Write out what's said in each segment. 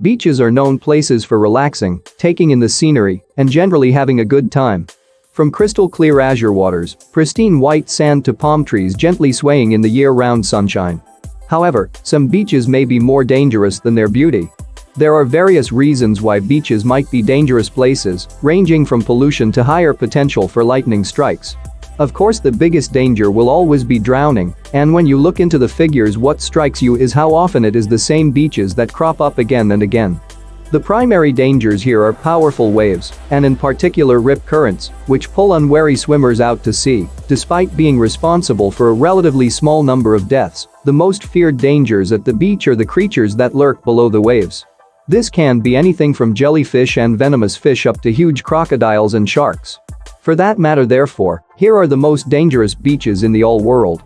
Beaches are known places for relaxing, taking in the scenery, and generally having a good time. From crystal clear azure waters, pristine white sand to palm trees gently swaying in the year-round sunshine. However, some beaches may be more dangerous than their beauty. There are various reasons why beaches might be dangerous places, ranging from pollution to higher potential for lightning strikes. Of course, the biggest danger will always be drowning, and when you look into the figures, what strikes you is how often it is the same beaches that crop up again and again. The primary dangers here are powerful waves, and in particular rip currents, which pull unwary swimmers out to sea. Despite being responsible for a relatively small number of deaths, the most feared dangers at the beach are the creatures that lurk below the waves. This can be anything from jellyfish and venomous fish up to huge crocodiles and sharks. For that matter, therefore, here are the most dangerous beaches in the all world.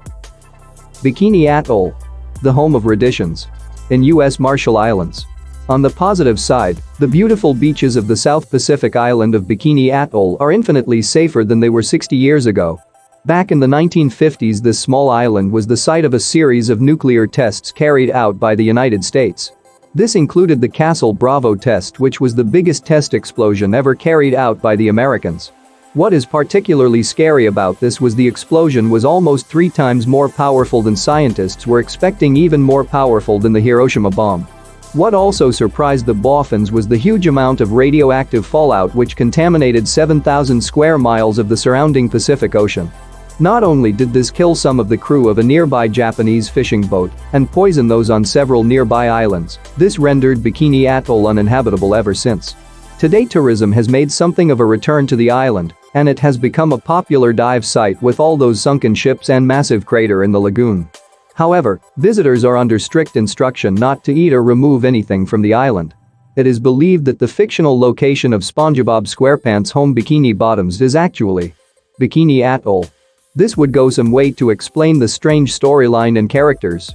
Bikini Atoll, the home of raditions. In U.S. Marshall Islands. On the positive side, the beautiful beaches of the South Pacific island of Bikini Atoll are infinitely safer than they were 60 years ago. Back in the 1950s, this small island was the site of a series of nuclear tests carried out by the United States. This included the Castle Bravo test, which was the biggest test explosion ever carried out by the Americans. What is particularly scary about this was the explosion was almost 3 times more powerful than scientists were expecting, even more powerful than the Hiroshima bomb. What also surprised the boffins was the huge amount of radioactive fallout, which contaminated 7,000 square miles of the surrounding Pacific Ocean. Not only did this kill some of the crew of a nearby Japanese fishing boat and poison those on several nearby islands, this rendered Bikini Atoll uninhabitable ever since. Today, tourism has made something of a return to the island, and it has become a popular dive site with all those sunken ships and massive crater in the lagoon. However, visitors are under strict instruction not to eat or remove anything from the island. It is believed that the fictional location of SpongeBob SquarePants' home Bikini Bottoms is actually Bikini Atoll. This would go some way to explain the strange storyline and characters.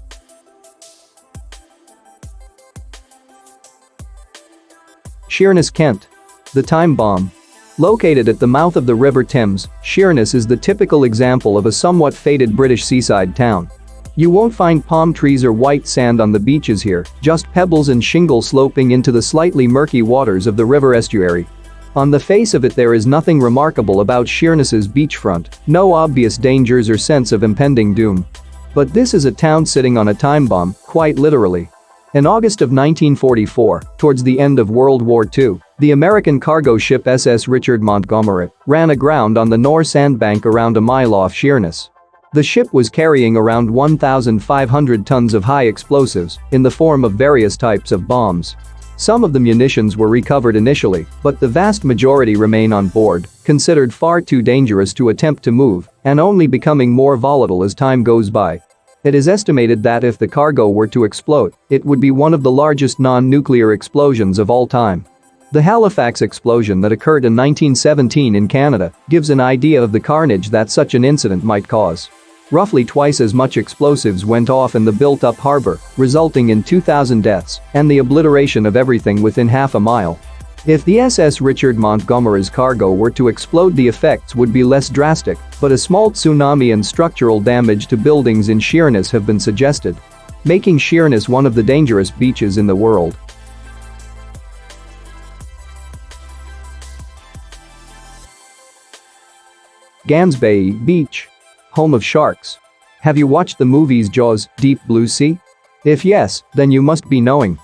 Sheerness, Kent. The time bomb. Located at the mouth of the River Thames, Sheerness is the typical example of a somewhat faded British seaside town. You won't find palm trees or white sand on the beaches here, just pebbles and shingle sloping into the slightly murky waters of the river estuary. On the face of it, there is nothing remarkable about Sheerness's beachfront, no obvious dangers or sense of impending doom. But this is a town sitting on a time bomb, quite literally. In August of 1944, towards the end of World War II, the American cargo ship SS Richard Montgomery ran aground on the North Sandbank around a mile off Sheerness. The ship was carrying around 1,500 tons of high explosives in the form of various types of bombs. Some of the munitions were recovered initially, but the vast majority remain on board, considered far too dangerous to attempt to move, and only becoming more volatile as time goes by. It is estimated that if the cargo were to explode, it would be one of the largest non-nuclear explosions of all time. The Halifax explosion that occurred in 1917 in Canada gives an idea of the carnage that such an incident might cause. Roughly twice as much explosives went off in the built-up harbor, resulting in 2,000 deaths and the obliteration of everything within half a mile. If the SS Richard Montgomery's cargo were to explode, the effects would be less drastic, but a small tsunami and structural damage to buildings in Sheerness have been suggested, making Sheerness one of the dangerous beaches in the world. Gansbaai Beach. Home of sharks. Have you watched the movies Jaws, Deep Blue Sea? If yes, then you must be knowing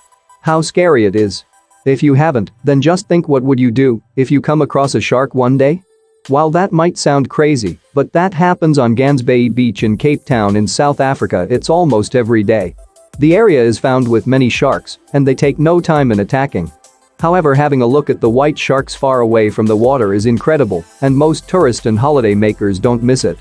how scary it is. If you haven't, then just think, what would you do if you come across a shark one day? While that might sound crazy, but that happens on Gansbaai Beach in Cape Town in South Africa. It's almost every day. The area is found with many sharks, and they take no time in attacking. However, having a look at the white sharks far away from the water is incredible, and most tourist and holiday makers don't miss it.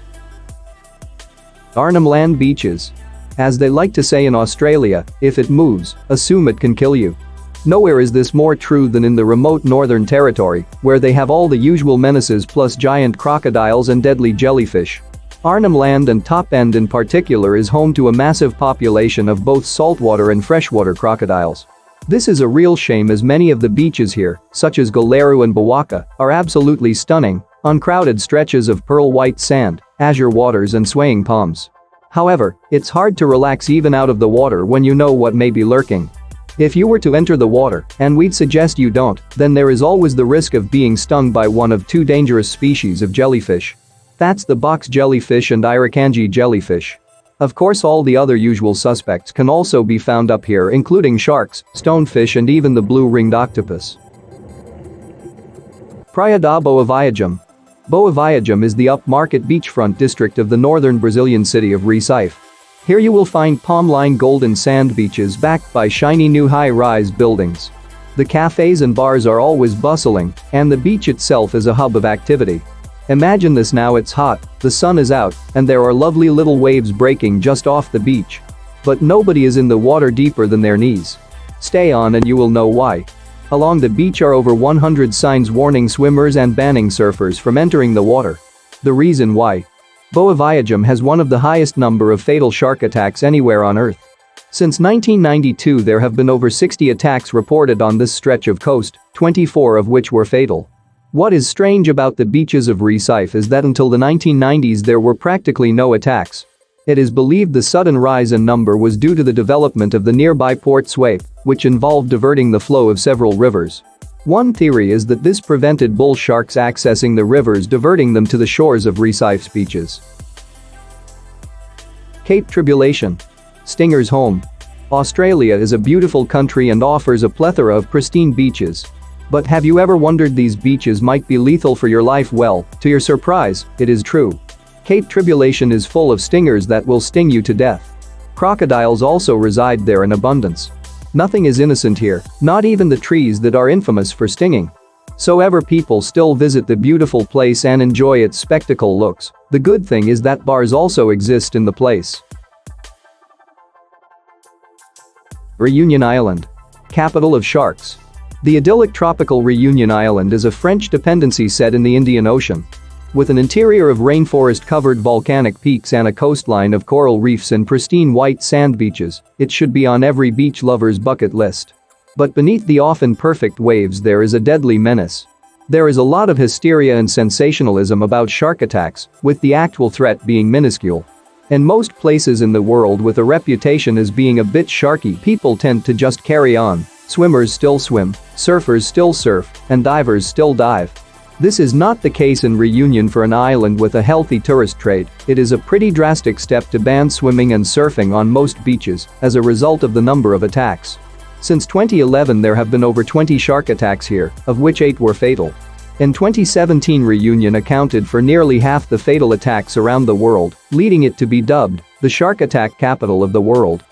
Arnhem Land beaches. As they like to say in Australia, if it moves, assume it can kill you. Nowhere is this more true than in the remote Northern Territory, where they have all the usual menaces plus giant crocodiles and deadly jellyfish. Arnhem Land and Top End in particular is home to a massive population of both saltwater and freshwater crocodiles. This is a real shame, as many of the beaches here, such as Galeru and Bawaka, are absolutely stunning, uncrowded stretches of pearl white sand, azure waters and swaying palms. However, it's hard to relax even out of the water when you know what may be lurking. If you were to enter the water, and we'd suggest you don't, then there is always the risk of being stung by one of two dangerous species of jellyfish. That's the box jellyfish and Irukandji jellyfish. Of course, all the other usual suspects can also be found up here, including sharks, stonefish and even the blue-ringed octopus. Praia da Boa Viagem. Boa Viagem is the upmarket beachfront district of the northern Brazilian city of Recife. Here you will find palm-lined golden sand beaches backed by shiny new high-rise buildings. The cafes and bars are always bustling, and the beach itself is a hub of activity. Imagine this now: it's hot, the sun is out, and there are lovely little waves breaking just off the beach. But nobody is in the water deeper than their knees. Stay on and you will know why. Along the beach are over 100 signs warning swimmers and banning surfers from entering the water. The reason why? Boa Viagem has one of the highest number of fatal shark attacks anywhere on Earth. Since 1992 there have been over 60 attacks reported on this stretch of coast, 24 of which were fatal. What is strange about the beaches of Recife is that until the 1990s there were practically no attacks. It is believed the sudden rise in number was due to the development of the nearby Port Suape, which involved diverting the flow of several rivers. One theory is that this prevented bull sharks accessing the rivers, diverting them to the shores of Recife's beaches. Cape Tribulation. Stinger's home. Australia is a beautiful country and offers a plethora of pristine beaches. But have you ever wondered these beaches might be lethal for your life? Well, to your surprise, it is true. Cape Tribulation is full of stingers that will sting you to death. Crocodiles also reside there in abundance. Nothing is innocent here, not even the trees that are infamous for stinging. So ever people still visit the beautiful place and enjoy its spectacle looks. The good thing is that bars also exist in the place. Reunion Island. Capital of sharks. The idyllic tropical Reunion Island is a French dependency set in the Indian Ocean. With an interior of rainforest-covered volcanic peaks and a coastline of coral reefs and pristine white sand beaches, it should be on every beach lover's bucket list. But beneath the often perfect waves there is a deadly menace. There is a lot of hysteria and sensationalism about shark attacks, with the actual threat being minuscule. In most places in the world with a reputation as being a bit sharky, people tend to just carry on. Swimmers still swim, surfers still surf, and divers still dive. This is not the case in Reunion. For an island with a healthy tourist trade, it is a pretty drastic step to ban swimming and surfing on most beaches as a result of the number of attacks. Since 2011 there have been over 20 shark attacks here, of which 8 were fatal. In 2017 Reunion accounted for nearly half the fatal attacks around the world, leading it to be dubbed the shark attack capital of the world.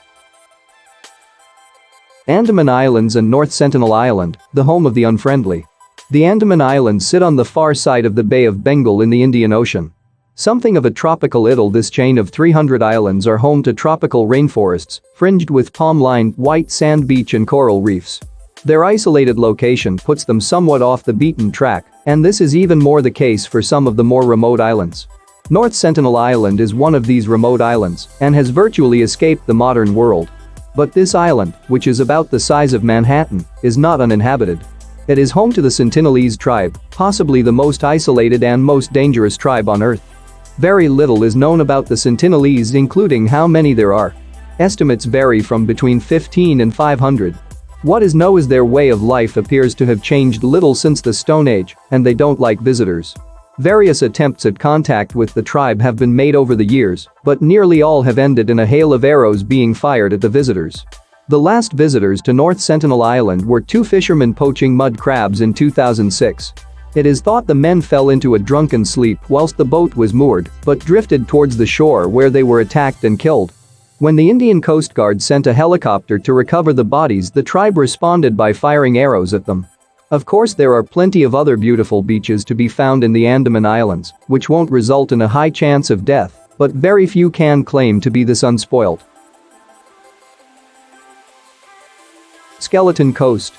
Andaman Islands and North Sentinel Island, the home of the unfriendly. The Andaman Islands sit on the far side of the Bay of Bengal in the Indian Ocean. Something of a tropical idyll, this chain of 300 islands are home to tropical rainforests, fringed with palm-lined white sand beach and coral reefs. Their isolated location puts them somewhat off the beaten track, and this is even more the case for some of the more remote islands. North Sentinel Island is one of these remote islands and has virtually escaped the modern world. But this island, which is about the size of Manhattan, is not uninhabited. It is home to the Sentinelese tribe, possibly the most isolated and most dangerous tribe on Earth. Very little is known about the Sentinelese, including how many there are. Estimates vary from between 15 and 500. What is known as their way of life appears to have changed little since the Stone Age, and they don't like visitors. Various attempts at contact with the tribe have been made over the years, but nearly all have ended in a hail of arrows being fired at the visitors. The last visitors to North Sentinel Island were 2 fishermen poaching mud crabs in 2006. It is thought the men fell into a drunken sleep whilst the boat was moored, but drifted towards the shore where they were attacked and killed. When the Indian Coast Guard sent a helicopter to recover the bodies, the tribe responded by firing arrows at them. Of course, there are plenty of other beautiful beaches to be found in the Andaman Islands, which won't result in a high chance of death, but very few can claim to be this unspoilt. Skeleton Coast.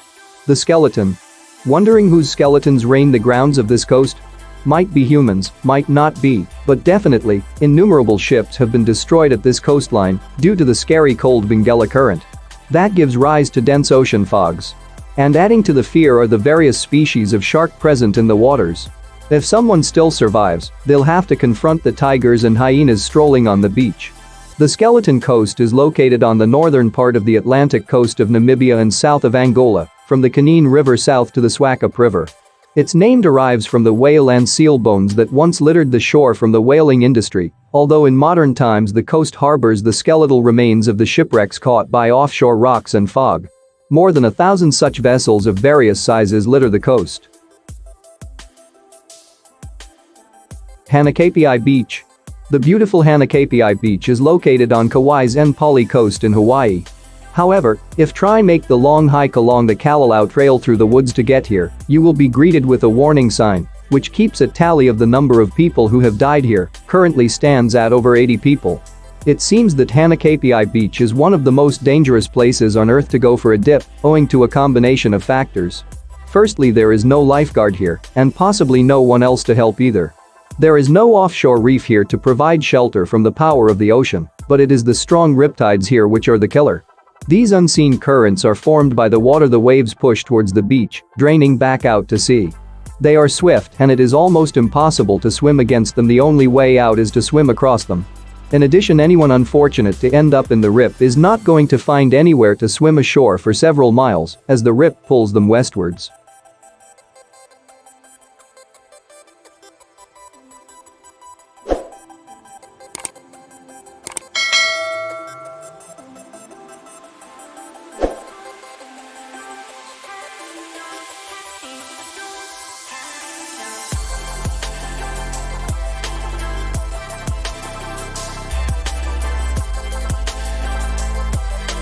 The skeleton. Wondering whose skeletons reign the grounds of this coast? Might be humans, might not be, but definitely, innumerable ships have been destroyed at this coastline due to the scary cold Benguela current. That gives rise to dense ocean fogs. And adding to the fear are the various species of shark present in the waters. If someone still survives, they'll have to confront the tigers and hyenas strolling on the beach. The Skeleton Coast is located on the northern part of the Atlantic coast of Namibia and south of Angola, from the Canine River south to the Swakop River. Its name derives from the whale and seal bones that once littered the shore from the whaling industry, although in modern times the coast harbors the skeletal remains of the shipwrecks caught by offshore rocks and fog. More than 1,000 such vessels of various sizes litter the coast. Hanakapiai Beach. The beautiful Hanakapiai Beach is located on Kauai's Npali coast in Hawaii. However, if try make the long hike along the Kalalau Trail through the woods to get here, you will be greeted with a warning sign, which keeps a tally of the number of people who have died here, currently stands at over 80 people. It seems that Hanakapiai Beach is one of the most dangerous places on earth to go for a dip, owing to a combination of factors. Firstly, there is no lifeguard here, and possibly no one else to help either. There is no offshore reef here to provide shelter from the power of the ocean, but it is the strong riptides here which are the killer. These unseen currents are formed by the water the waves push towards the beach, draining back out to sea. They are swift and it is almost impossible to swim against them. The only way out is to swim across them. In addition, anyone unfortunate to end up in the rip is not going to find anywhere to swim ashore for several miles, as the rip pulls them westwards.